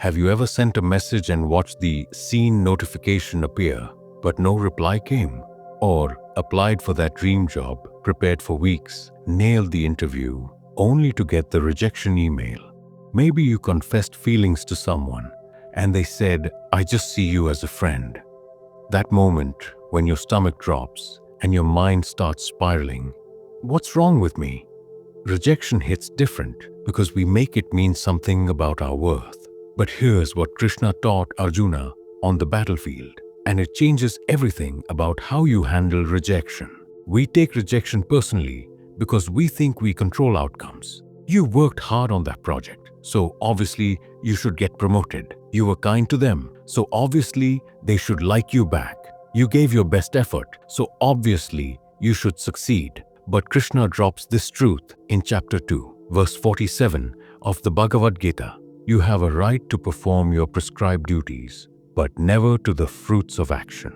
Have you ever sent a message and watched the seen notification appear, but no reply came? Or applied for that dream job, prepared for weeks, nailed the interview, only to get the rejection email? Maybe you confessed feelings to someone, and they said, "I just see you as a friend." That moment when your stomach drops and your mind starts spiraling, what's wrong with me? Rejection hits different because we make it mean something about our worth. But here's what Krishna taught Arjuna on the battlefield, and it changes everything about how you handle rejection. We take rejection personally because we think we control outcomes. You worked hard on that project, so obviously you should get promoted. You were kind to them, so obviously they should like you back. You gave your best effort, so obviously you should succeed. But Krishna drops this truth in chapter 2, verse 47 of the Bhagavad Gita. You have a right to perform your prescribed duties, but never to the fruits of action.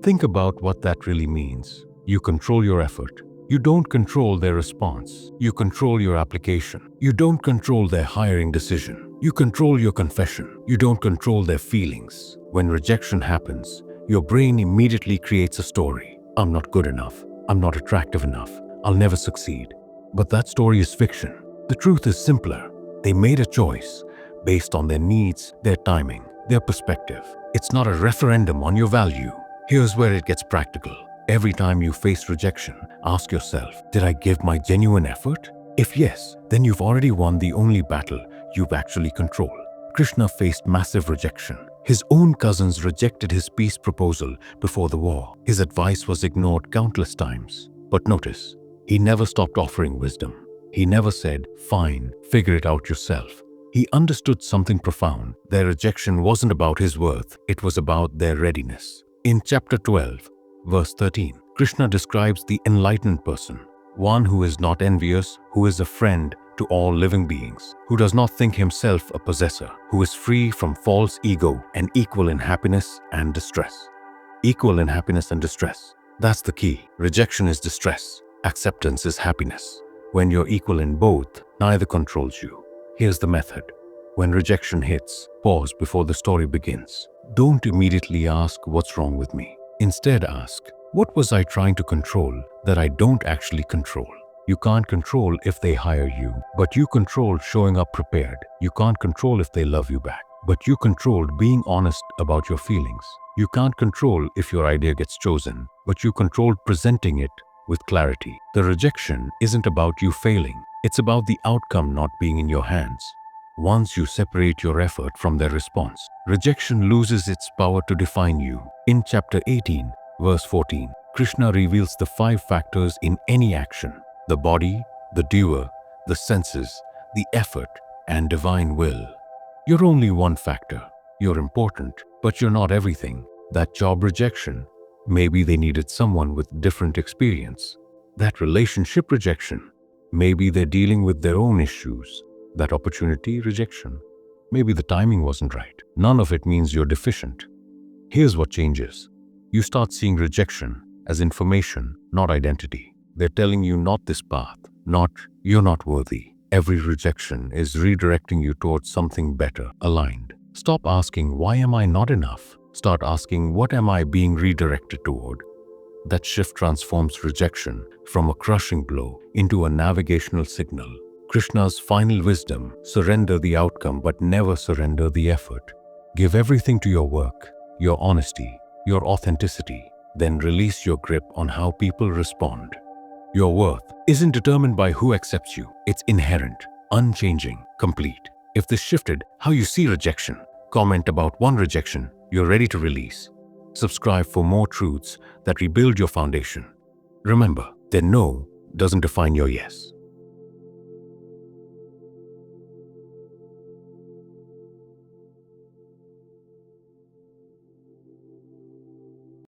Think about what that really means. You control your effort. You don't control their response. You control your application. You don't control their hiring decision. You control your confession. You don't control their feelings. When rejection happens, your brain immediately creates a story. I'm not good enough. I'm not attractive enough. I'll never succeed. But that story is fiction. The truth is simpler. They made a choice based on their needs, their timing, their perspective. It's not a referendum on your value. Here's where it gets practical. Every time you face rejection, ask yourself, did I give my genuine effort? If yes, then you've already won the only battle you've actually controlled. Krishna faced massive rejection. His own cousins rejected his peace proposal before the war. His advice was ignored countless times. But notice, he never stopped offering wisdom. He never said, "Fine, figure it out yourself." He understood something profound. Their rejection wasn't about his worth, it was about their readiness. In chapter 12, verse 13, Krishna describes the enlightened person, one who is not envious, who is a friend to all living beings, who does not think himself a possessor, who is free from false ego and equal in happiness and distress. Equal in happiness and distress. That's the key. Rejection is distress. Acceptance is happiness. When you're equal in both, neither controls you. Here's the method. When rejection hits, pause before the story begins. Don't immediately ask, "What's wrong with me?" Instead ask, "What was I trying to control that I don't actually control?" You can't control if they hire you, but you control showing up prepared. You can't control if they love you back, but you controlled being honest about your feelings. You can't control if your idea gets chosen, but you controlled presenting it with clarity. The rejection isn't about you failing. It's about the outcome not being in your hands. Once you separate your effort from their response, rejection loses its power to define you. In chapter 18, verse 14, Krishna reveals the 5 factors in any action: the body, the doer, the senses, the effort, and divine will. You're only one factor. You're important, but you're not everything. That job rejection, maybe they needed someone with different experience. That relationship rejection, maybe they're dealing with their own issues. That opportunity rejection, maybe the timing wasn't right. None of it means you're deficient. Here's what changes. You start seeing rejection as information, not identity. They're telling you not this path, not you're not worthy. Every rejection is redirecting you towards something better, aligned. Stop asking, "Why am I not enough?" Start asking, "What am I being redirected toward?" That shift transforms rejection from a crushing blow into a navigational signal. Krishna's final wisdom: surrender the outcome but never surrender the effort. Give everything to your work, your honesty, your authenticity, then release your grip on how people respond. Your worth isn't determined by who accepts you. It's inherent, unchanging, complete. If this shifted how you see rejection, comment about one rejection you're ready to release. Subscribe for more truths that rebuild your foundation. Remember, their no doesn't define your yes.